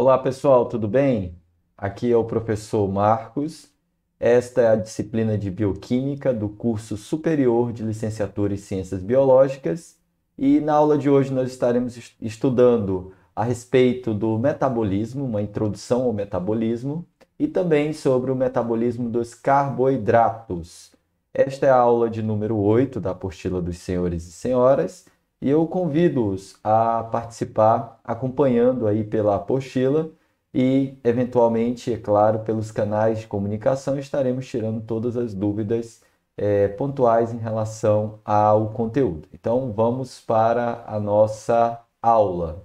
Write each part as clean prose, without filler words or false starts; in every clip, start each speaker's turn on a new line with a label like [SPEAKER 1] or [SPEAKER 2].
[SPEAKER 1] Olá pessoal, tudo bem? Aqui é o professor Marcos. Esta é a disciplina de Bioquímica do curso superior de Licenciatura em Ciências Biológicas e na aula de hoje nós estaremos estudando a respeito do metabolismo, uma introdução ao metabolismo e também sobre o metabolismo dos carboidratos. Esta é a aula de número 8 da apostila dos senhores e senhoras e eu convido-os a participar acompanhando aí pela apostila e, eventualmente, é claro, pelos canais de comunicação, estaremos tirando todas as dúvidas pontuais em relação ao conteúdo. Então, vamos para a nossa aula.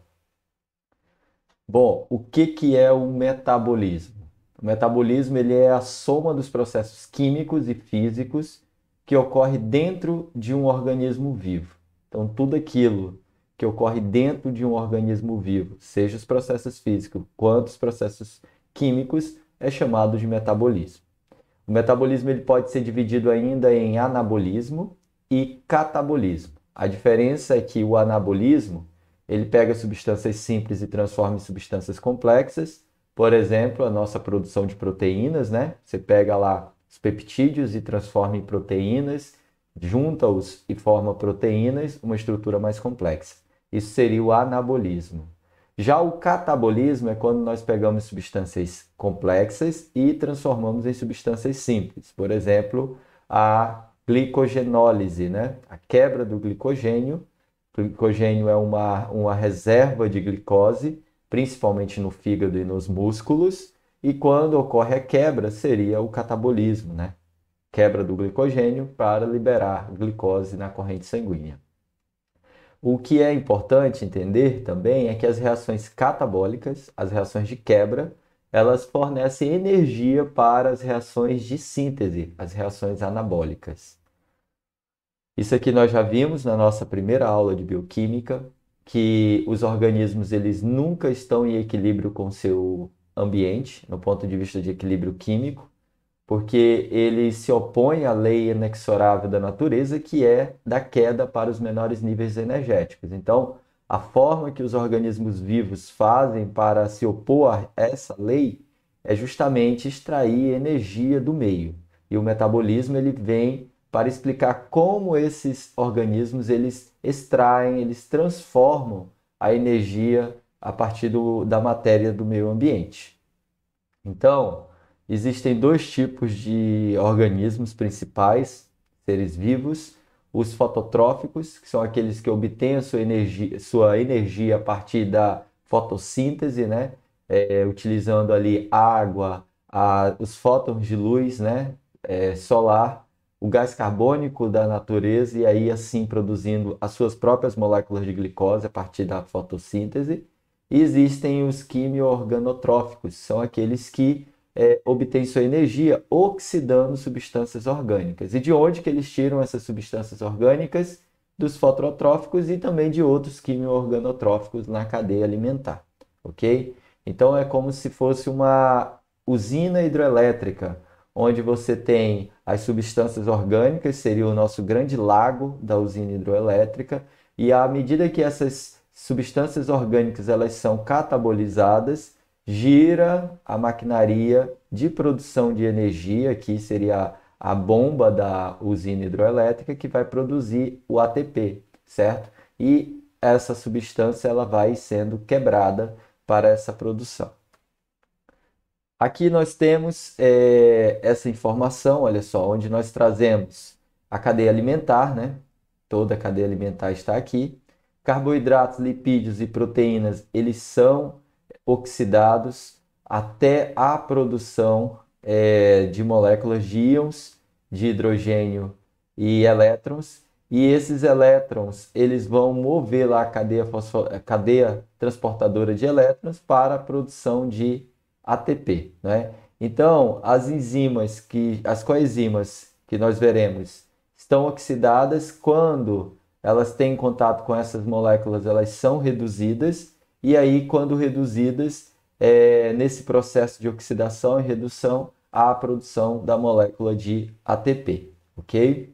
[SPEAKER 1] Bom, o que é o metabolismo? O metabolismo ele é a soma dos processos químicos e físicos que ocorre dentro de um organismo vivo. Então, tudo aquilo que ocorre dentro de um organismo vivo, seja os processos físicos quanto os processos químicos, é chamado de metabolismo. O metabolismo ele pode ser dividido ainda em anabolismo e catabolismo. A diferença é que o anabolismo ele pega substâncias simples e transforma em substâncias complexas. Por exemplo, a nossa produção de proteínas, né? Você pega lá os peptídeos e transforma em proteínas, junta-os e forma proteínas, uma estrutura mais complexa. Isso seria o anabolismo. Já o catabolismo é quando nós pegamos substâncias complexas e transformamos em substâncias simples. Por exemplo, a glicogenólise, né? A quebra do glicogênio. O glicogênio é uma reserva de glicose, principalmente no fígado e nos músculos. E quando ocorre a quebra, seria o catabolismo, né? Quebra do glicogênio para liberar glicose na corrente sanguínea. O que é importante entender também é que as reações catabólicas, as reações de quebra, elas fornecem energia para as reações de síntese, as reações anabólicas. Isso aqui nós já vimos na nossa primeira aula de bioquímica, que os organismos eles nunca estão em equilíbrio com o seu ambiente, no ponto de vista de equilíbrio químico, porque ele se opõe à lei inexorável da natureza, que é da queda para os menores níveis energéticos. Então, a forma que os organismos vivos fazem para se opor a essa lei é justamente extrair energia do meio. E o metabolismo ele vem para explicar como esses organismos eles extraem, eles transformam a energia a partir da matéria do meio ambiente. Então, existem dois tipos de organismos principais, seres vivos: os fototróficos, que são aqueles que obtêm a sua energia a partir da fotossíntese, né? Utilizando ali água, os fótons de luz, né? Solar, o gás carbônico da natureza, e aí assim produzindo as suas próprias moléculas de glicose a partir da fotossíntese. E existem os quimio-organotróficos, são aqueles que obtêm sua energia oxidando substâncias orgânicas. E de onde que eles tiram essas substâncias orgânicas? Dos fototróficos e também de outros quimio-organotróficos na cadeia alimentar, ok? Então é como se fosse uma usina hidrelétrica, onde você tem as substâncias orgânicas, seria o nosso grande lago da usina hidroelétrica, e à medida que essas substâncias orgânicas elas são catabolizadas, gira a maquinaria de produção de energia, que seria a bomba da usina hidroelétrica, que vai produzir o ATP, certo? E essa substância ela vai sendo quebrada para essa produção. Aqui nós temos essa informação, olha só, onde nós trazemos a cadeia alimentar, né? Toda a cadeia alimentar está aqui. Carboidratos, lipídios e proteínas, eles são oxidados até a produção de moléculas de íons de hidrogênio e elétrons. E esses elétrons, eles vão mover lá a cadeia transportadora de elétrons para a produção de ATP, né? Então, as coenzimas que nós veremos estão oxidadas quando elas têm contato com essas moléculas, elas são reduzidas, e aí, quando reduzidas, nesse processo de oxidação e redução, há a produção da molécula de ATP, ok?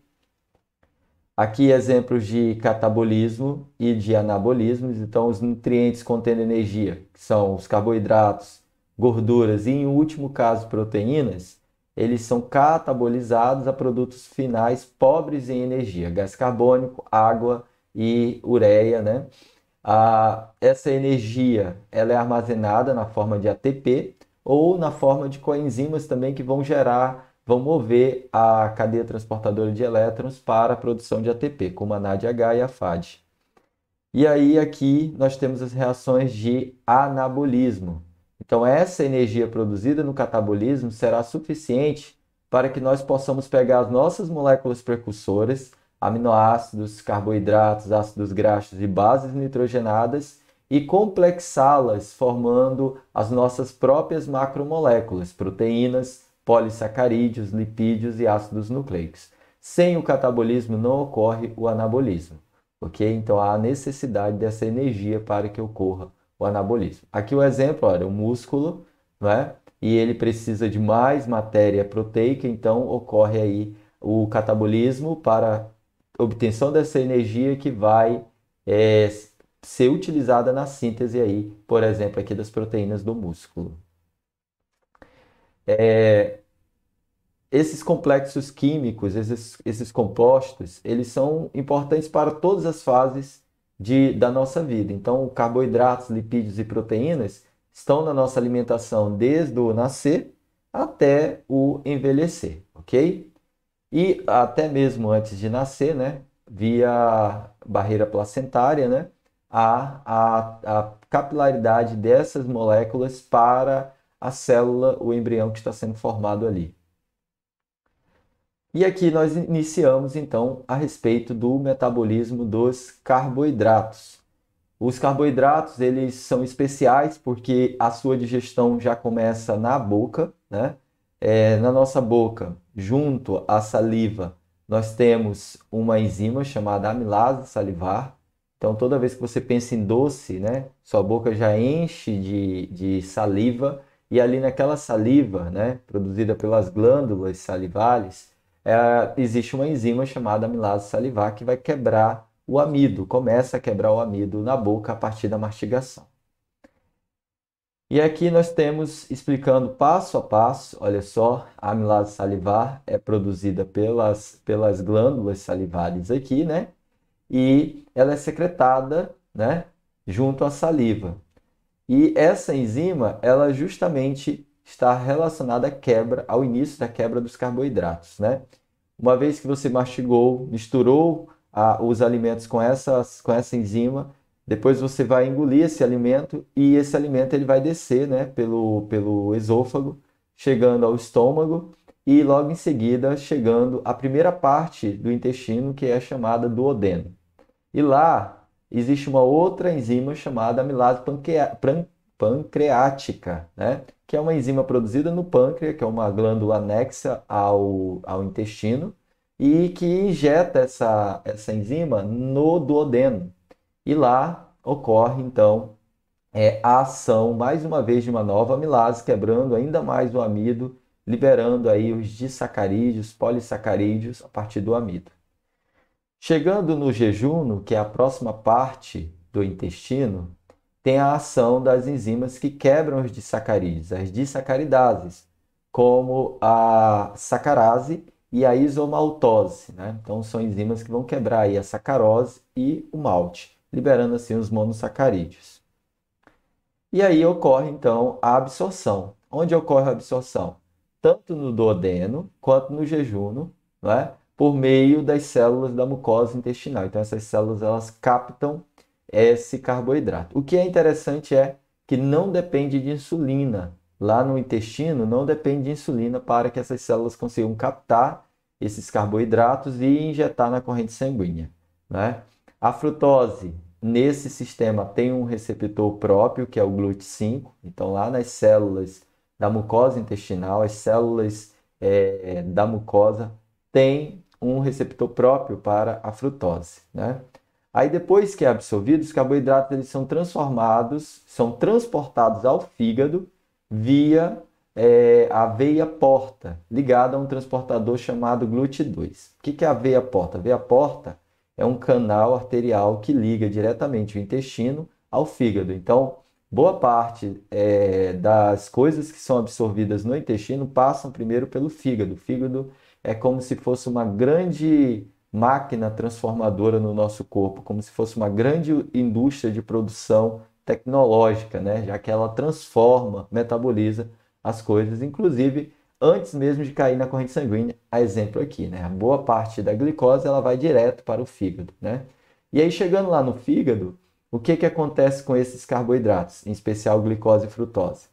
[SPEAKER 1] Aqui exemplos de catabolismo e de anabolismo. Então, os nutrientes contendo energia, que são os carboidratos, gorduras e, em último caso, proteínas, eles são catabolizados a produtos finais pobres em energia, gás carbônico, água e ureia, né? Essa energia ela é armazenada na forma de ATP ou na forma de coenzimas também que vão mover a cadeia transportadora de elétrons para a produção de ATP, como a NADH e a FAD. E aí aqui nós temos as reações de anabolismo. Então essa energia produzida no catabolismo será suficiente para que nós possamos pegar as nossas moléculas precursoras, aminoácidos, carboidratos, ácidos graxos e bases nitrogenadas e complexá-las, formando as nossas próprias macromoléculas, proteínas, polissacarídeos, lipídios e ácidos nucleicos. Sem o catabolismo não ocorre o anabolismo, ok? Então há necessidade dessa energia para que ocorra o anabolismo. Aqui o exemplo, olha, o músculo, não é? E ele precisa de mais matéria proteica, então ocorre aí o catabolismo para obtenção dessa energia que vai ser utilizada na síntese aí, por exemplo, aqui das proteínas do músculo. Esses complexos químicos, esses compostos, eles são importantes para todas as fases da nossa vida. Então, carboidratos, lipídios e proteínas estão na nossa alimentação desde o nascer até o envelhecer, ok? E até mesmo antes de nascer, né, via barreira placentária, né, a capilaridade dessas moléculas para a célula, o embrião que está sendo formado ali. E aqui nós iniciamos então a respeito do metabolismo dos carboidratos. Os carboidratos, eles são especiais porque a sua digestão já começa na boca, né? Na nossa boca, junto à saliva, nós temos uma enzima chamada amilase salivar. Então, toda vez que você pensa em doce, né? Sua boca já enche de saliva e ali naquela saliva, né? Produzida pelas glândulas salivares, existe uma enzima chamada amilase salivar que vai quebrar o amido, começa a quebrar o amido na boca a partir da mastigação. E aqui nós temos explicando passo a passo, olha só, a amilase salivar é produzida pelas glândulas salivares aqui, né? E ela é secretada, né, junto à saliva. E essa enzima, ela justamente está relacionada à quebra, ao início da quebra dos carboidratos, né? Uma vez que você mastigou, misturou os alimentos com essa enzima, depois você vai engolir esse alimento e esse alimento ele vai descer, né, pelo esôfago, chegando ao estômago e logo em seguida chegando à primeira parte do intestino, que é chamada duodeno. E lá existe uma outra enzima chamada amilase pancreática, né? Que é uma enzima produzida no pâncreas, que é uma glândula anexa ao intestino, e que injeta essa enzima no duodeno. E lá ocorre, então, a ação, mais uma vez, de uma nova amilase, quebrando ainda mais o amido, liberando aí os disacarídeos, polissacarídeos a partir do amido. Chegando no jejuno, que é a próxima parte do intestino, tem a ação das enzimas que quebram os disacarídeos, as disacaridases, como a sacarase e a isomaltose, né? Então são enzimas que vão quebrar aí a sacarose e o malte, liberando assim os monossacarídeos. E aí ocorre então a absorção. Onde ocorre a absorção? Tanto no duodeno quanto no jejuno, né? Por meio das células da mucosa intestinal. Então essas células elas captam esse carboidrato. O que é interessante é que não depende de insulina. Lá no intestino não depende de insulina para que essas células consigam captar esses carboidratos e injetar na corrente sanguínea, né? A frutose nesse sistema tem um receptor próprio, que é o GLUT5. Então lá nas células da mucosa intestinal, as células da mucosa têm um receptor próprio para a frutose, né? Aí depois que é absorvido, os carboidratos eles são transformados, são transportados ao fígado via a veia porta, ligada a um transportador chamado GLUT2. O que é a veia porta? A veia porta é um canal arterial que liga diretamente o intestino ao fígado. Então, boa parte das coisas que são absorvidas no intestino passam primeiro pelo fígado. O fígado é como se fosse uma grande máquina transformadora no nosso corpo, como se fosse uma grande indústria de produção tecnológica, né? Já que ela transforma, metaboliza as coisas, inclusive antes mesmo de cair na corrente sanguínea. A exemplo aqui, né? A boa parte da glicose ela vai direto para o fígado, né? E aí chegando lá no fígado, o que acontece com esses carboidratos, em especial glicose e frutose?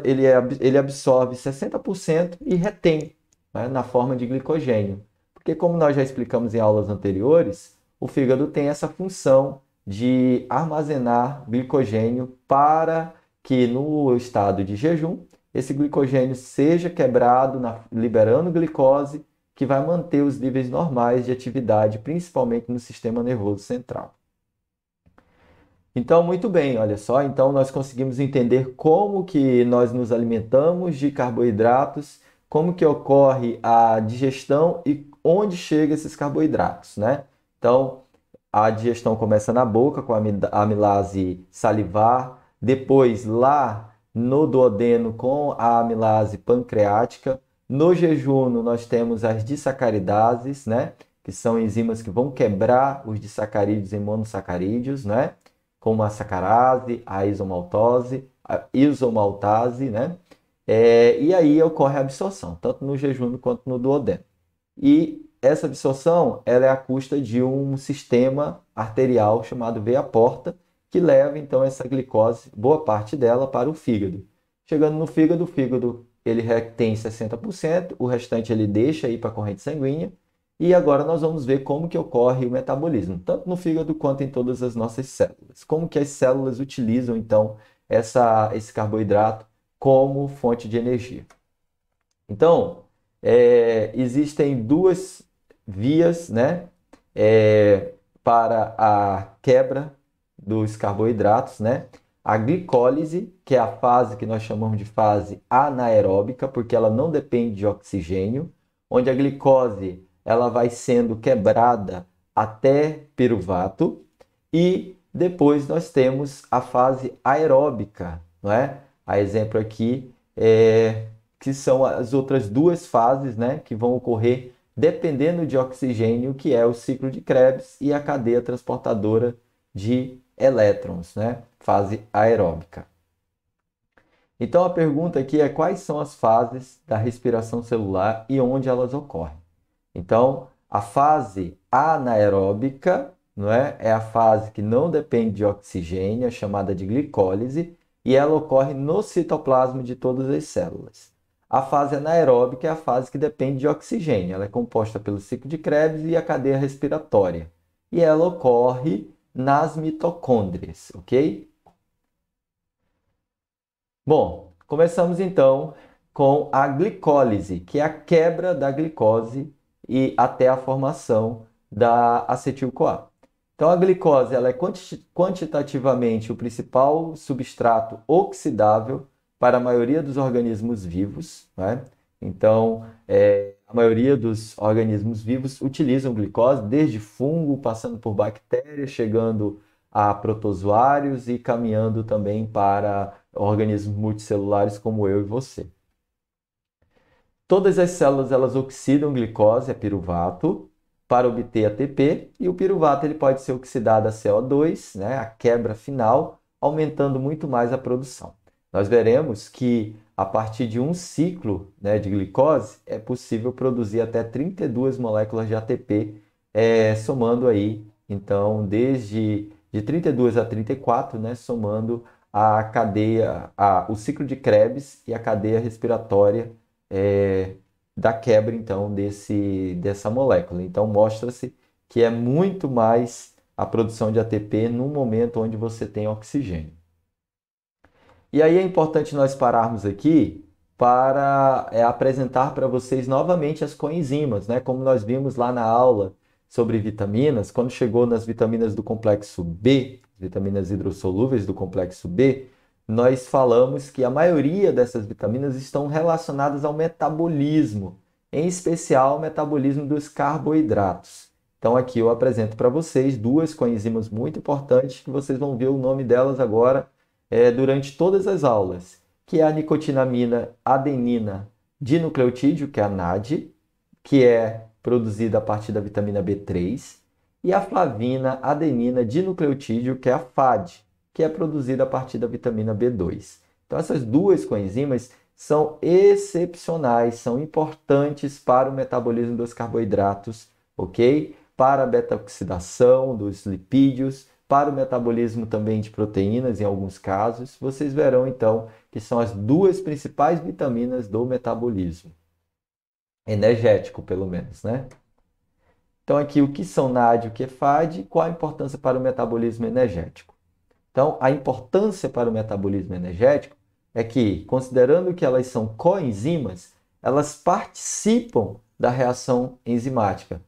[SPEAKER 1] Ele absorve 60% e retém, né, na forma de glicogênio. Porque como nós já explicamos em aulas anteriores, o fígado tem essa função de armazenar glicogênio para que no estado de jejum esse glicogênio seja quebrado, liberando glicose, que vai manter os níveis normais de atividade, principalmente no sistema nervoso central. Então, muito bem, olha só, então nós conseguimos entender como que nós nos alimentamos de carboidratos, como que ocorre a digestão e onde chegam esses carboidratos, né? Então, a digestão começa na boca com a amilase salivar, depois lá no duodeno com a amilase pancreática. No jejum nós temos as disacaridases, né? Que são enzimas que vão quebrar os disacarídeos em monossacarídeos, né? Como a sacarase, a isomaltase, né? E aí ocorre a absorção, tanto no jejum quanto no duodeno. E essa absorção ela é à custa de um sistema arterial chamado veia porta, que leva então essa glicose, boa parte dela, para o fígado. Chegando no fígado, o fígado ele retém 60%, o restante ele deixa ir para a corrente sanguínea. E agora nós vamos ver como que ocorre o metabolismo, tanto no fígado quanto em todas as nossas células. Como que as células utilizam então esse carboidrato como fonte de energia. Então, existem duas vias, né, para a quebra dos carboidratos, né? A glicólise, que é a fase que nós chamamos de fase anaeróbica, porque ela não depende de oxigênio, onde a glicose ela vai sendo quebrada até piruvato, e depois nós temos a fase aeróbica, não é? A exemplo aqui que são as outras duas fases, né, que vão ocorrer dependendo de oxigênio, que é o ciclo de Krebs e a cadeia transportadora de elétrons, né? Fase aeróbica. Então a pergunta aqui é quais são as fases da respiração celular e onde elas ocorrem. Então, a fase anaeróbica, não é a fase que não depende de oxigênio, é chamada de glicólise, e ela ocorre no citoplasma de todas as células. A fase anaeróbica é a fase que depende de oxigênio. Ela é composta pelo ciclo de Krebs e a cadeia respiratória. E ela ocorre nas mitocôndrias, ok? Bom, começamos então com a glicólise, que é a quebra da glicose e até a formação da acetil-CoA. Então, a glicose ela é quantitativamente o principal substrato oxidável para a maioria dos organismos vivos, né? Então, a maioria dos organismos vivos utilizam glicose, desde fungo, passando por bactérias, chegando a protozoários e caminhando também para organismos multicelulares como eu e você. Todas as células elas oxidam glicose, é piruvato, para obter ATP, e o piruvato ele pode ser oxidado a CO2, né, a quebra final, aumentando muito mais a produção. Nós veremos que a partir de um ciclo, né, de glicose é possível produzir até 32 moléculas de ATP, somando aí, então, desde de 32 a 34, né, somando a cadeia, o ciclo de Krebs e a cadeia respiratória da quebra, então, dessa molécula. Então, mostra-se que é muito mais a produção de ATP no momento onde você tem oxigênio. E aí é importante nós pararmos aqui para apresentar para vocês novamente as coenzimas, né? Como nós vimos lá na aula sobre vitaminas, quando chegou nas vitaminas do complexo B, vitaminas hidrossolúveis do complexo B, nós falamos que a maioria dessas vitaminas estão relacionadas ao metabolismo, em especial ao metabolismo dos carboidratos. Então aqui eu apresento para vocês duas coenzimas muito importantes que vocês vão ver o nome delas agora durante todas as aulas, que é a nicotinamina adenina dinucleotídeo, que é a NAD, que é produzida a partir da vitamina B3, e a flavina adenina dinucleotídeo, que é a FAD, que é produzida a partir da vitamina B2. Então essas duas coenzimas são excepcionais, são importantes para o metabolismo dos carboidratos, ok? Para a beta-oxidação dos lipídios, para o metabolismo também de proteínas em alguns casos. Vocês verão então que são as duas principais vitaminas do metabolismo energético, pelo menos, né? Então aqui o que são NAD e o que é FAD, qual a importância para o metabolismo energético? Então a importância para o metabolismo energético é que, considerando que elas são coenzimas, elas participam da reação enzimática,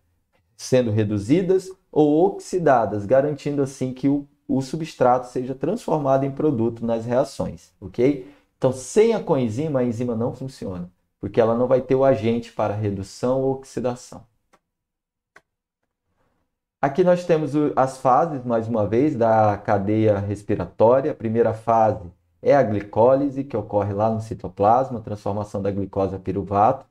[SPEAKER 1] sendo reduzidas ou oxidadas, garantindo assim que o substrato seja transformado em produto nas reações, ok? Então, sem a coenzima, a enzima não funciona, porque ela não vai ter o agente para redução ou oxidação. Aqui nós temos as fases, mais uma vez, da cadeia respiratória. A primeira fase é a glicólise, que ocorre lá no citoplasma, transformação da glicose a piruvato.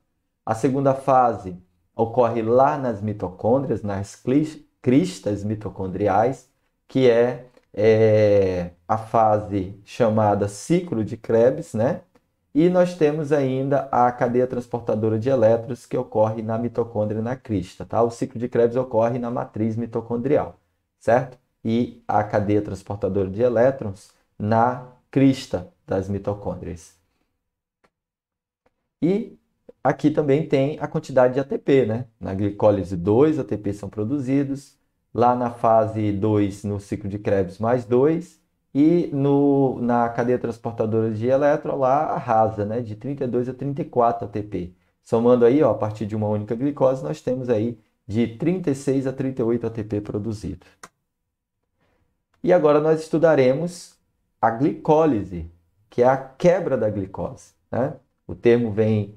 [SPEAKER 1] A segunda fase ocorre lá nas mitocôndrias, nas cristas mitocondriais, que é a fase chamada ciclo de Krebs, né? E nós temos ainda a cadeia transportadora de elétrons, que ocorre na mitocôndria na crista, tá? O ciclo de Krebs ocorre na matriz mitocondrial, certo? E a cadeia transportadora de elétrons na crista das mitocôndrias. E aqui também tem a quantidade de ATP, né? Na glicólise 2, ATP são produzidos. Lá na fase 2, no ciclo de Krebs, mais 2. E na cadeia transportadora de elétron, lá arrasa, né? De 32 a 34 ATP. Somando aí, ó, a partir de uma única glicose, nós temos aí de 36 a 38 ATP produzido. E agora nós estudaremos a glicólise, que é a quebra da glicose, né? O termo vem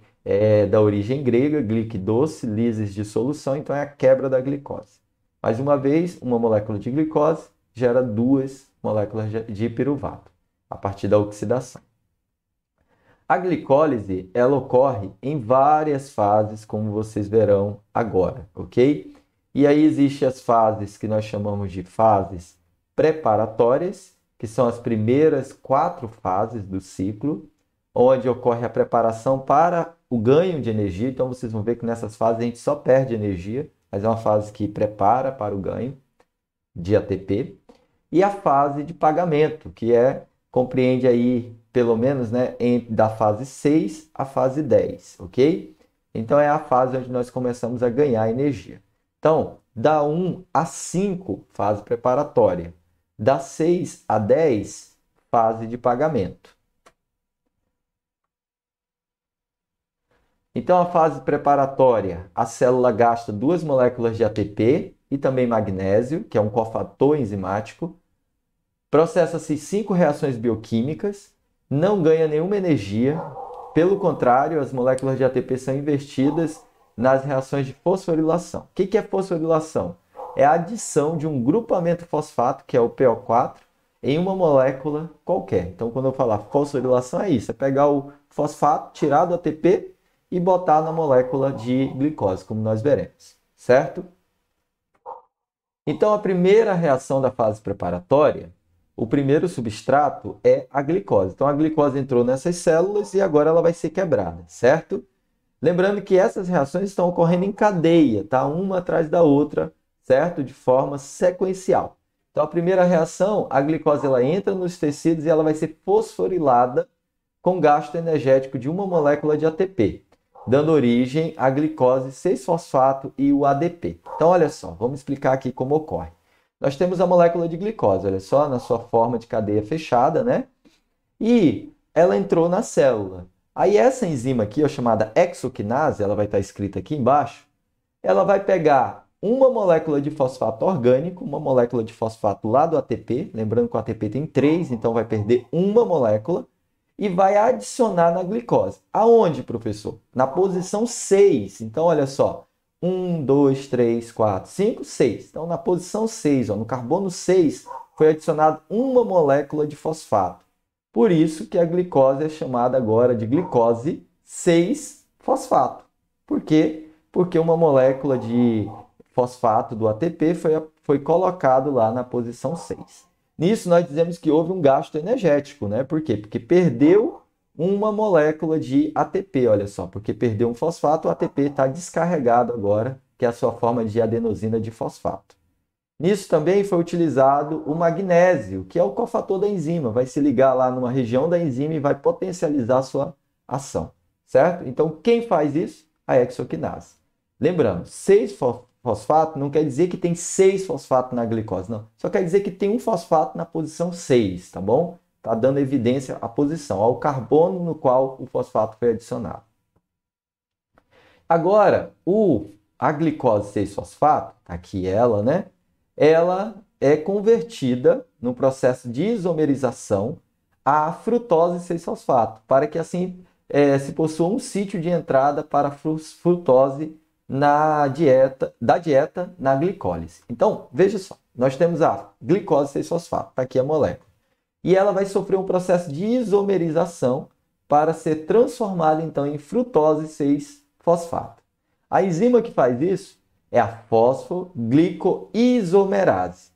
[SPEAKER 1] da origem grega, glic doce, lisis de solução, então é a quebra da glicose. Mais uma vez, uma molécula de glicose gera duas moléculas de piruvato, a partir da oxidação. A glicólise, ela ocorre em várias fases, como vocês verão agora, ok? E aí existem as fases que nós chamamos de fases preparatórias, que são as primeiras 4 fases do ciclo, onde ocorre a preparação para o ganho de energia. Então vocês vão ver que nessas fases a gente só perde energia, mas é uma fase que prepara para o ganho de ATP. E a fase de pagamento, que compreende aí, pelo menos, né, da fase 6 à fase 10, ok? Então é a fase onde nós começamos a ganhar energia. Então, da 1 a 5, fase preparatória. Da 6 a 10, fase de pagamento. Então, a fase preparatória, a célula gasta 2 moléculas de ATP e também magnésio, que é um cofator enzimático. Processa-se 5 reações bioquímicas, não ganha nenhuma energia. Pelo contrário, as moléculas de ATP são investidas nas reações de fosforilação. O que é fosforilação? É a adição de um grupamento fosfato, que é o PO4, em uma molécula qualquer. Então, quando eu falar fosforilação, é isso. É pegar o fosfato, tirar do ATP e botar na molécula de glicose, como nós veremos, certo? Então, a primeira reação da fase preparatória, o primeiro substrato é a glicose. Então, a glicose entrou nessas células e agora ela vai ser quebrada, certo? Lembrando que essas reações estão ocorrendo em cadeia, tá? Uma atrás da outra, certo? De forma sequencial. Então, a primeira reação, a glicose ela entra nos tecidos e ela vai ser fosforilada com gasto energético de uma molécula de ATP, dando origem à glicose 6-fosfato e o ADP. Então, olha só, vamos explicar aqui como ocorre. Nós temos a molécula de glicose, olha só, na sua forma de cadeia fechada, né? E ela entrou na célula. Aí essa enzima aqui, ó, chamada hexoquinase, ela vai estar escrita aqui embaixo, ela vai pegar uma molécula de fosfato orgânico, uma molécula de fosfato lá do ATP, lembrando que o ATP tem 3, então vai perder uma molécula, e vai adicionar na glicose. Aonde, professor? Na posição 6. Então, olha só, 1, 2, 3, 4, 5, 6. Então, na posição 6, ó, no carbono 6, foi adicionado uma molécula de fosfato. Por isso que a glicose é chamada agora de glicose 6-fosfato. Por quê? Porque uma molécula de fosfato do ATP foi colocado lá na posição 6. Nisso, nós dizemos que houve um gasto energético, né? Por quê? Porque perdeu uma molécula de ATP, olha só. Porque perdeu um fosfato, o ATP está descarregado agora, que é a sua forma de adenosina de fosfato. Nisso também foi utilizado o magnésio, que é o cofator da enzima. Vai se ligar lá numa região da enzima e vai potencializar a sua ação, certo? Então, quem faz isso? A hexoquinase. Lembrando, 6-fosfato não quer dizer que tem 6 fosfatos na glicose, não. Só quer dizer que tem um fosfato na posição 6, tá bom? Está dando evidência à posição, ao carbono no qual o fosfato foi adicionado. Agora, a glicose 6-fosfato, aqui ela, né? Ela é convertida no processo de isomerização à frutose 6-fosfato, para que assim se possua um sítio de entrada para a frutose da dieta na glicólise. Então, veja só, nós temos a glicose 6-fosfato, está aqui a molécula, e ela vai sofrer um processo de isomerização para ser transformada então em frutose 6-fosfato. A enzima que faz isso é a fosfoglicoisomerase.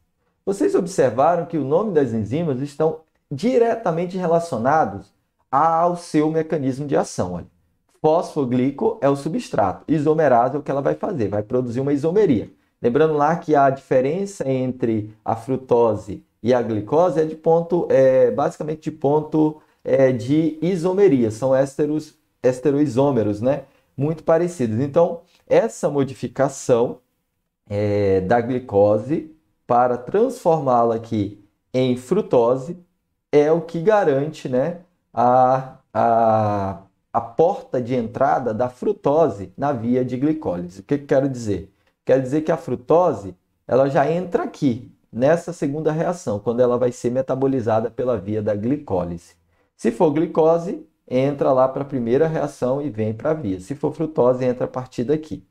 [SPEAKER 1] Vocês observaram que o nome das enzimas estão diretamente relacionados ao seu mecanismo de ação. Olha. Fosfoglico é o substrato, isomerase é o que ela vai fazer, vai produzir uma isomeria. Lembrando lá que a diferença entre a frutose e a glicose é de ponto, basicamente de ponto de isomeria, são esteroisômeros, né? Muito parecidos. Então, essa modificação da glicose para transformá-la aqui em frutose é o que garante, né, a porta de entrada da frutose na via de glicólise. O que eu quero dizer? Quero dizer que a frutose ela já entra aqui, nessa segunda reação, quando ela vai ser metabolizada pela via da glicólise. Se for glicose, entra lá para a primeira reação e vem para a via. Se for frutose, entra a partir daqui,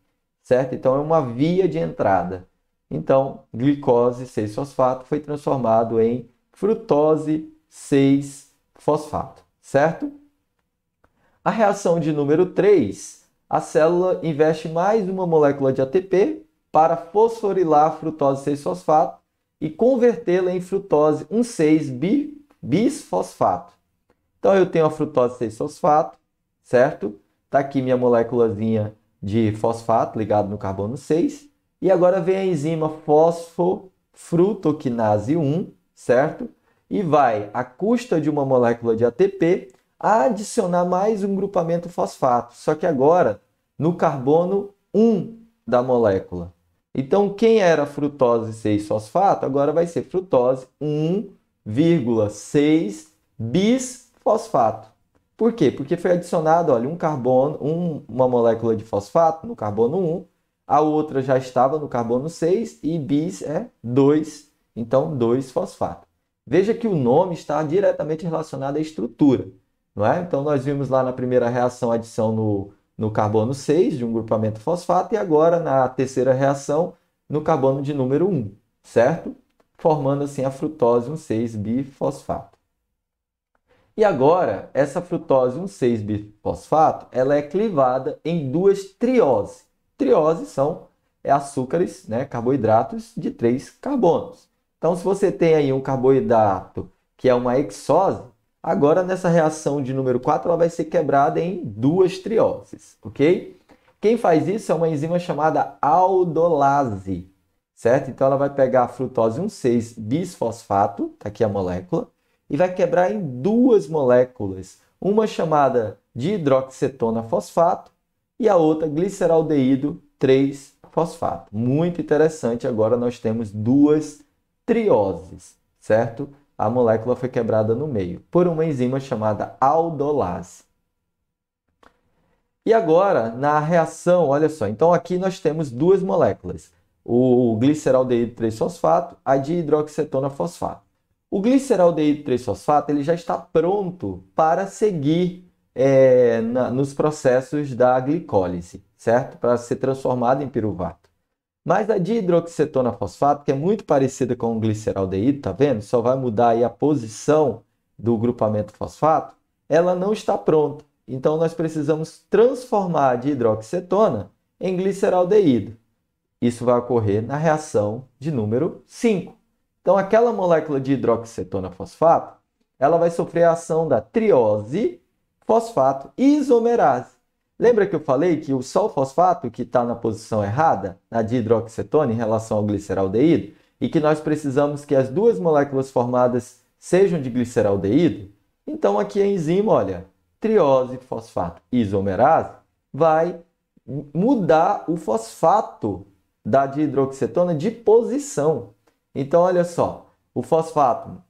[SPEAKER 1] certo? Então, é uma via de entrada. Então, glicose 6-fosfato foi transformado em frutose 6-fosfato, certo? A reação de número 3, a célula investe mais uma molécula de ATP para fosforilar a frutose 6-fosfato e convertê-la em frutose 1,6-bisfosfato. Então, eu tenho a frutose 6-fosfato, certo? Está aqui minha moléculazinha de fosfato ligado no carbono 6. E agora vem a enzima fosfofrutoquinase 1, certo? E vai, à custa de uma molécula de ATP, adicionar mais um grupamento fosfato. Só que agora no carbono 1 da molécula. Então, quem era frutose 6-fosfato, agora vai ser frutose 1,6-bisfosfato. Por quê? Porque foi adicionado, olha, uma molécula de fosfato no carbono 1, a outra já estava no carbono 6 e bis é 2, então 2-fosfato. Veja que o nome está diretamente relacionado à estrutura, não é? Então nós vimos lá na primeira reação a adição no carbono 6 de um grupamento fosfato e agora na terceira reação no carbono de número 1, certo? Formando assim a frutose 1,6-bifosfato. E agora, essa frutose 1,6-bifosfato, ela é clivada em duas trioses. Trioses são açúcares, né, carboidratos de 3 carbonos. Então, se você tem aí um carboidrato que é uma hexose, agora nessa reação de número 4, ela vai ser quebrada em duas trioses, ok? Quem faz isso é uma enzima chamada aldolase, certo? Então, ela vai pegar a frutose 1,6-bisfosfato, tá aqui a molécula, e vai quebrar em duas moléculas, uma chamada de hidroxetona fosfato e a outra gliceraldeído 3-fosfato. Muito interessante, agora nós temos duas trioses, certo? A molécula foi quebrada no meio por uma enzima chamada aldolase. E agora, na reação, olha só, então aqui nós temos duas moléculas. o gliceraldeído 3-fosfato, a dihidroxicetona fosfato. O gliceraldeído 3-fosfato ele já está pronto para seguir nos processos da glicólise, certo? Para ser transformado em piruvato. Mas a dihidroxicetona fosfato, que é muito parecida com o gliceraldeído, tá vendo? Só vai mudar aí a posição do grupamento fosfato, ela não está pronta. Então, nós precisamos transformar a dihidroxicetona em gliceraldeído. Isso vai ocorrer na reação de número 5. Então, aquela molécula de hidroxicetona fosfato, ela vai sofrer a ação da triose fosfato isomerase. Lembra que eu falei que o sol-fosfato, que está na posição errada, na dihidroxicetona, em relação ao gliceraldeído, e que nós precisamos que as duas moléculas formadas sejam de gliceraldeído? Então, aqui a enzima, olha, triose fosfato isomerase, vai mudar o fosfato da dihidroxicetona de posição. Então, olha só, o fosfato,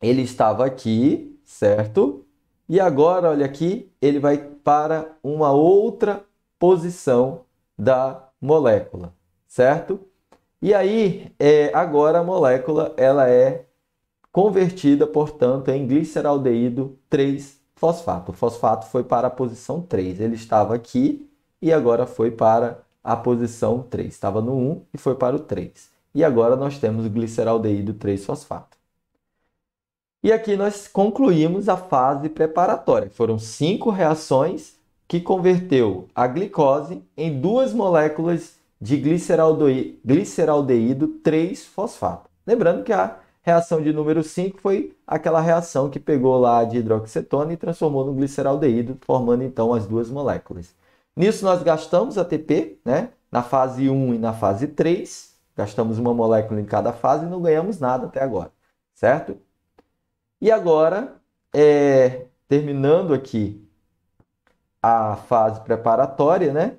[SPEAKER 1] ele estava aqui, certo? E agora, olha aqui, ele vai para uma outra posição da molécula, certo? E aí, agora a molécula ela é convertida, portanto, em gliceraldeído 3-fosfato. O fosfato foi para a posição 3. Ele estava aqui e agora foi para a posição 3. Estava no 1 e foi para o 3. E agora nós temos o gliceraldeído 3-fosfato. E aqui nós concluímos a fase preparatória. Foram 5 reações que converteu a glicose em 2 moléculas de gliceraldeído 3-fosfato. Lembrando que a reação de número 5 foi aquela reação que pegou lá a dihidroxicetona e transformou no gliceraldeído, formando então as 2 moléculas. Nisso nós gastamos ATP, né? Na fase 1 e na fase 3. Gastamos uma molécula em cada fase e não ganhamos nada até agora, certo? E agora, terminando aqui a fase preparatória, né?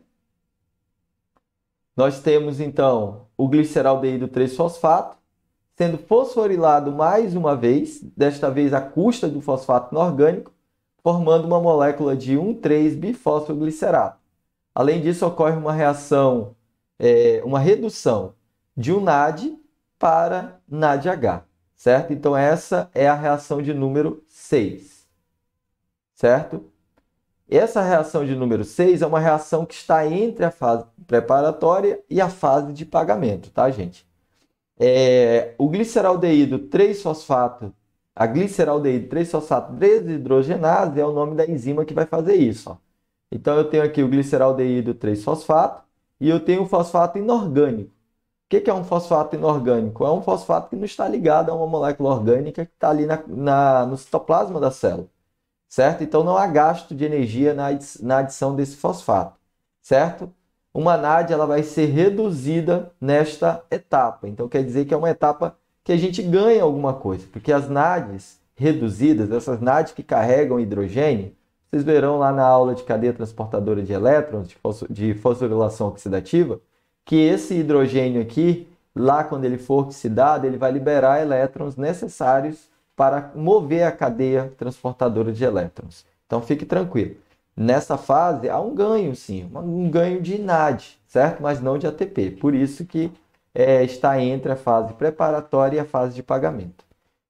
[SPEAKER 1] Nós temos, então, o gliceraldeído 3-fosfato sendo fosforilado mais uma vez, desta vez à custa do fosfato inorgânico, formando uma molécula de 1,3-bifosfoglicerato. Além disso, ocorre uma reação, uma redução de um NAD para NADH, certo? Então, essa é a reação de número 6, certo? Essa reação de número 6 é uma reação que está entre a fase preparatória e a fase de pagamento, tá, gente? O gliceraldeído 3-fosfato, a gliceraldeído 3-fosfato desidrogenase é o nome da enzima que vai fazer isso, ó. Então, eu tenho aqui o gliceraldeído 3-fosfato e eu tenho o fosfato inorgânico. O que é um fosfato inorgânico? É um fosfato que não está ligado a uma molécula orgânica que está ali no citoplasma da célula, certo? Então, não há gasto de energia na adição desse fosfato, certo? Uma NAD ela vai ser reduzida nesta etapa. Então, quer dizer que é uma etapa que a gente ganha alguma coisa, porque as NADs reduzidas, essas NADs que carregam hidrogênio, vocês verão lá na aula de cadeia transportadora de elétrons, de fosforilação oxidativa, que esse hidrogênio aqui, lá quando ele for oxidado, ele vai liberar elétrons necessários para mover a cadeia transportadora de elétrons. Então, fique tranquilo. Nessa fase, há um ganho, sim, um ganho de NAD, certo? Mas não de ATP. Por isso que está entre a fase preparatória e a fase de pagamento.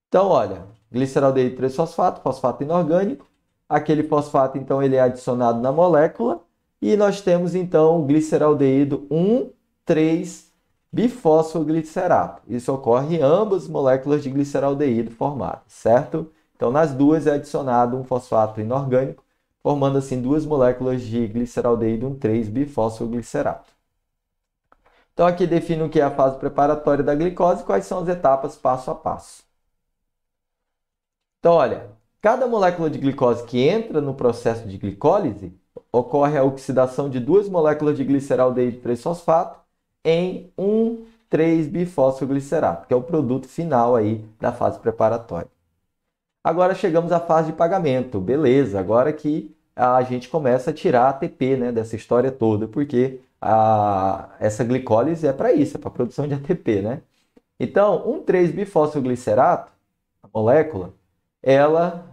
[SPEAKER 1] Então, olha, gliceraldeído 3-fosfato, fosfato inorgânico. Aquele fosfato, então, ele é adicionado na molécula. E nós temos, então, o gliceraldeído 1,3-bifosfoglicerato. Isso ocorre em ambas moléculas de gliceraldeído formadas, certo? Então, nas duas é adicionado um fosfato inorgânico, formando assim 2 moléculas de gliceraldeído 1,3-bifosfoglicerato. Então, aqui define o que é a fase preparatória da glicose e quais são as etapas passo a passo. Então, olha, cada molécula de glicose que entra no processo de glicólise, ocorre a oxidação de 2 moléculas de gliceraldeído 3-fosfato em 1,3-bifosfoglicerato, que é o produto final aí da fase preparatória. Agora chegamos à fase de pagamento. Beleza, agora que a gente começa a tirar ATP, né, dessa história toda, porque essa glicólise é para isso, é para a produção de ATP, né? Então, 1,3-bifosfoglicerato, a molécula, ela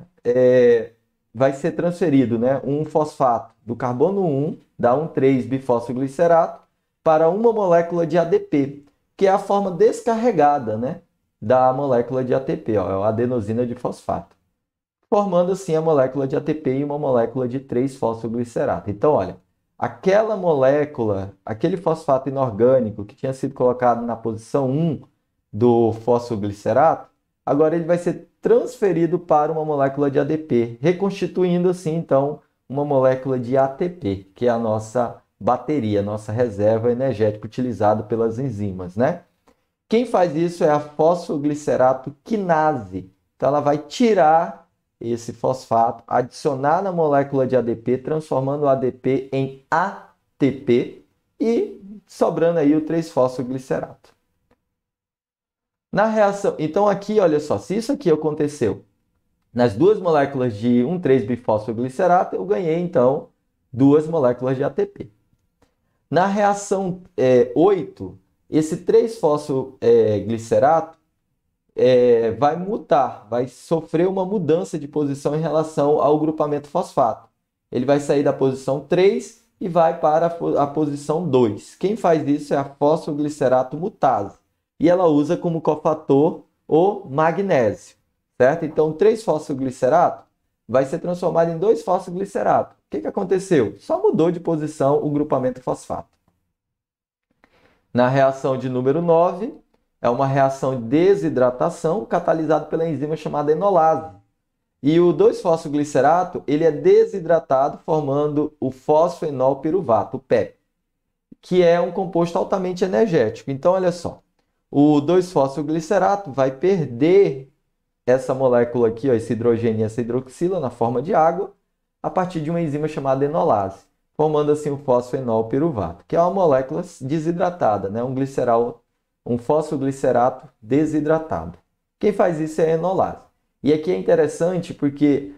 [SPEAKER 1] vai ser transferido, né, um fosfato do carbono 1, dá 1,3-bifosfoglicerato, para uma molécula de ADP. que é a forma descarregada, né, da molécula de ATP, ó, é a adenosina de fosfato, formando assim a molécula de ATP e uma molécula de 3-fosfoglicerato. Então, olha, aquela molécula, aquele fosfato inorgânico que tinha sido colocado na posição 1 do fosfoglicerato, agora ele vai ser transferido para uma molécula de ADP, reconstituindo assim, então, uma molécula de ATP, que é a nossa bateria, a nossa reserva energética utilizada pelas enzimas, né? Quem faz isso é a fosfoglicerato quinase. Então, ela vai tirar esse fosfato, adicionar na molécula de ADP, transformando o ADP em ATP e sobrando aí o 3-fosfoglicerato. Na reação, então aqui, olha só, se isso aqui aconteceu nas duas moléculas de 1,3-bifosfoglicerato, eu ganhei então duas moléculas de ATP. Na reação 8, esse 3-fosfoglicerato vai mutar, vai sofrer uma mudança de posição em relação ao grupamento fosfato. Ele vai sair da posição 3 e vai para a posição 2. Quem faz isso é a fosfoglicerato mutase. E ela usa como cofator o magnésio, certo? Então, 3-fosfoglicerato vai ser transformado em 2-fosfoglicerato. O que aconteceu? Só mudou de posição o grupamento fosfato. Na reação de número 9, é uma reação de desidratação catalisada pela enzima chamada enolase. E o 2-fosfoglicerato, ele é desidratado formando o fosfenolpiruvato, o PEP, que é um composto altamente energético. Então, olha só, o 2-fosfoglicerato vai perder essa molécula aqui, ó, esse hidrogênio e essa hidroxila na forma de água, a partir de uma enzima chamada enolase, formando assim o fosfenolpiruvato, que é uma molécula desidratada, né? Um fosfoglicerato desidratado. Quem faz isso é a enolase. E aqui é interessante porque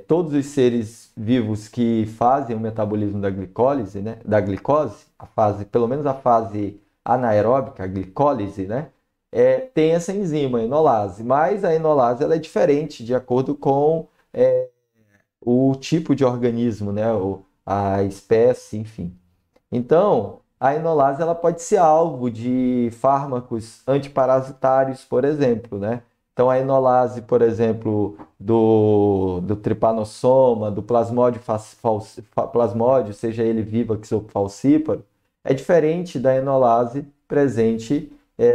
[SPEAKER 1] todos os seres vivos que fazem o metabolismo da glicólise, né, da glicose, pelo menos a fase anaeróbica, a glicólise, né, tem essa enzima, a enolase. Mas a enolase ela é diferente de acordo com o tipo de organismo, né, a espécie, enfim. Então, a enolase ela pode ser alvo de fármacos antiparasitários, por exemplo, né? Então, a enolase, por exemplo, do trypanosoma, do plasmódio, seja ele vivax ou falcíparo, é diferente da enolase presente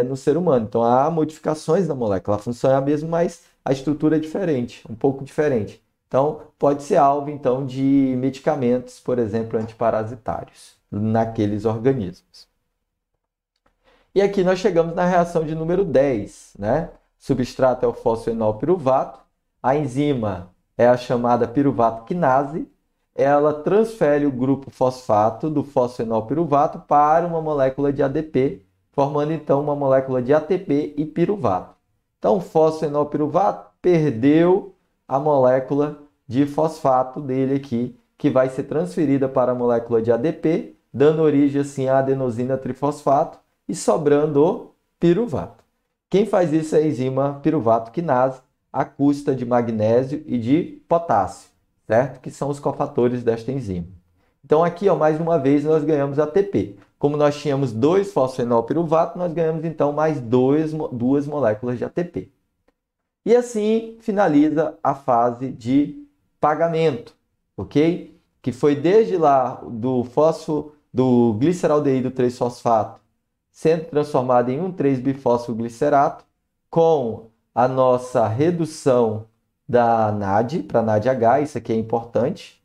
[SPEAKER 1] no ser humano. Então, há modificações na molécula. A função é a mesma, mas a estrutura é diferente, um pouco diferente. Então, pode ser alvo então, de medicamentos, por exemplo, antiparasitários naqueles organismos. E aqui nós chegamos na reação de número 10, né? Substrato é o fosfenolpiruvato, a enzima é a chamada piruvato quinase, ela transfere o grupo fosfato do fosfenolpiruvato para uma molécula de ADP, formando então uma molécula de ATP e piruvato. Então, o fosfenolpiruvato perdeu a molécula de fosfato dele aqui, que vai ser transferida para a molécula de ADP, dando origem assim à adenosina trifosfato e sobrando o piruvato. Quem faz isso é a enzima piruvato quinase, à custa de magnésio e de potássio, certo? Que são os cofatores desta enzima. Então aqui, ó, mais uma vez, nós ganhamos ATP. Como nós tínhamos 2-fosfenolpiruvato, nós ganhamos então mais duas moléculas de ATP. E assim finaliza a fase de pagamento, ok? Que foi desde lá do gliceraldeído 3-fosfato sendo transformado em 1,3-bifosfoglicerato com a nossa redução da NAD para NADH, isso aqui é importante,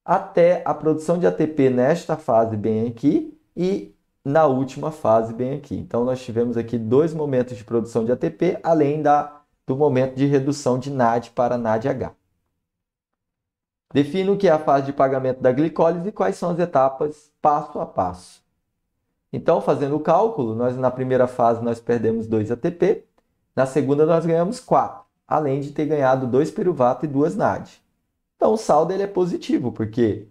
[SPEAKER 1] até a produção de ATP nesta fase bem aqui e na última fase bem aqui. Então, nós tivemos aqui dois momentos de produção de ATP, além do momento de redução de NAD para NADH. Defina o que é a fase de pagamento da glicólise e quais são as etapas passo a passo. Então, fazendo o cálculo, na primeira fase nós perdemos 2 ATP, na segunda nós ganhamos 4, além de ter ganhado 2 piruvato e 2 NAD. Então, o saldo ele é positivo, porque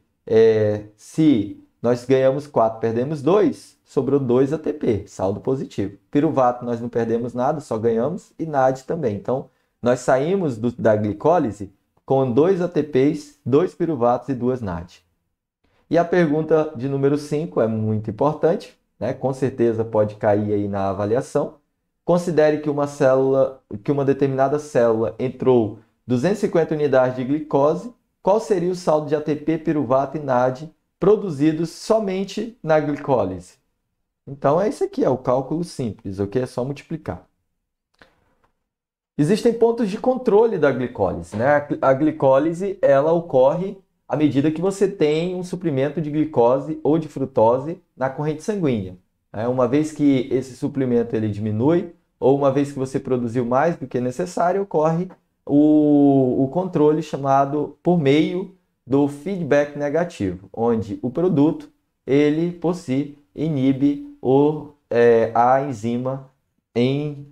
[SPEAKER 1] se nós ganhamos 4, perdemos 2, sobrou 2 ATP, saldo positivo. Piruvato nós não perdemos nada, só ganhamos, e NAD também. Então, nós saímos da glicólise com 2 ATPs, 2 piruvatos e 2 NAD. E a pergunta de número 5 é muito importante. né? Com certeza pode cair aí na avaliação. Considere que uma determinada célula entrou 250 unidades de glicose. Qual seria o saldo de ATP, piruvato e NAD produzidos somente na glicólise? Então, é isso aqui, é o cálculo simples, ok? É só multiplicar. Existem pontos de controle da glicólise, né? A glicólise, ela ocorre à medida que você tem um suprimento de glicose ou de frutose na corrente sanguínea. Uma vez que esse suplemento ele diminui, ou uma vez que você produziu mais do que necessário, ocorre o controle chamado por meio do feedback negativo, onde o produto, ele por si, inibe a enzima em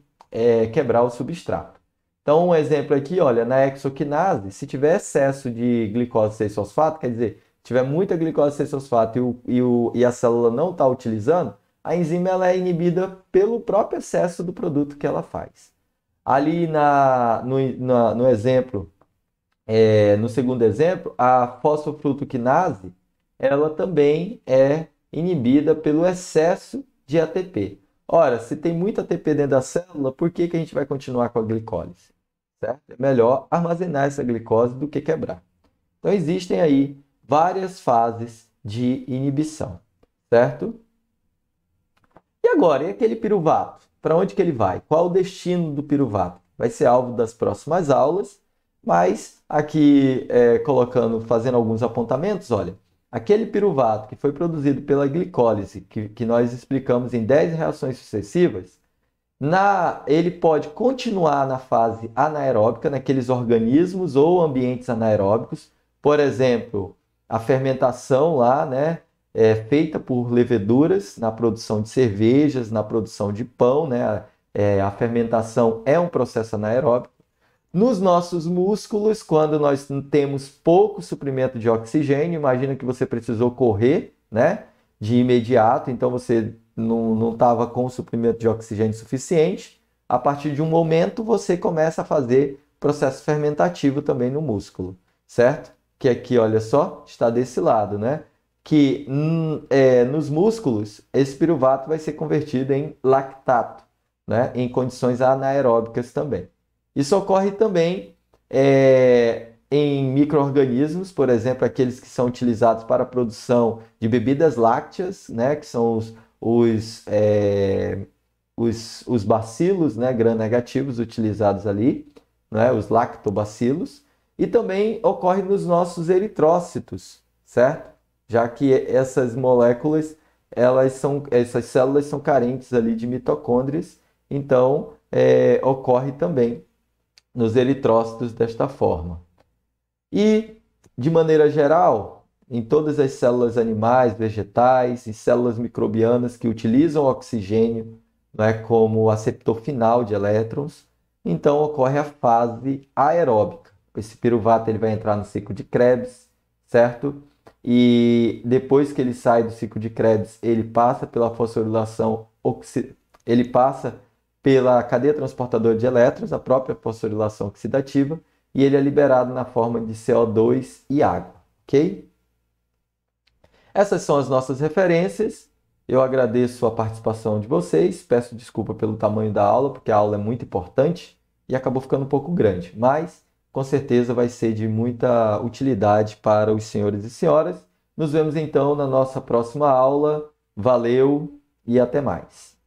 [SPEAKER 1] quebrar o substrato. Então, um exemplo aqui, olha, na hexoquinase, se tiver excesso de glicose 6-fosfato, quer dizer, tiver muita glicose 6-fosfato e a célula não está utilizando, a enzima ela é inibida pelo próprio excesso do produto que ela faz. Ali no exemplo, no segundo exemplo, a fosfofrutoquinase, ela também é inibida pelo excesso de ATP. Ora, se tem muito ATP dentro da célula, por que a gente vai continuar com a glicólise? Certo? É melhor armazenar essa glicose do que quebrar. Então, existem aí várias fases de inibição, certo? E agora, e aquele piruvato? Para onde que ele vai? Qual o destino do piruvato? Vai ser alvo das próximas aulas, mas aqui fazendo alguns apontamentos, olha, aquele piruvato que foi produzido pela glicólise, que nós explicamos em 10 reações sucessivas, ele pode continuar na fase anaeróbica, naqueles organismos ou ambientes anaeróbicos, por exemplo, a fermentação lá, né, feita por leveduras na produção de cervejas, na produção de pão, né, a fermentação é um processo anaeróbico. Nos nossos músculos, quando nós temos pouco suprimento de oxigênio, imagina que você precisou correr, né, de imediato, então você não estava com o suprimento de oxigênio suficiente. A partir de um momento, você começa a fazer processo fermentativo também no músculo, certo? Que aqui, olha só, está desse lado, né? Que nos músculos, esse piruvato vai ser convertido em lactato, né? Em condições anaeróbicas também. Isso ocorre também em micro-organismos, por exemplo, aqueles que são utilizados para a produção de bebidas lácteas, né? Que são os bacilos, né, gram-negativos utilizados ali, né, os lactobacilos, e também ocorre nos nossos eritrócitos, certo? Já que essas moléculas, essas células são carentes ali de mitocôndrias, então ocorre também nos eritrócitos desta forma. E, de maneira geral, em todas as células animais, vegetais e células microbianas que utilizam oxigênio, né, como aceptor final de elétrons, então ocorre a fase aeróbica. Esse piruvato ele vai entrar no ciclo de Krebs, certo? E depois que ele sai do ciclo de Krebs, ele passa pela fosforilação, ele passa pela cadeia transportadora de elétrons, a própria fosforilação oxidativa, e ele é liberado na forma de CO2 e água, ok? Essas são as nossas referências. Eu agradeço a participação de vocês. Peço desculpa pelo tamanho da aula, porque a aula é muito importante e acabou ficando um pouco grande. Mas, com certeza, vai ser de muita utilidade para os senhores e senhoras. Nos vemos, então, na nossa próxima aula. Valeu e até mais.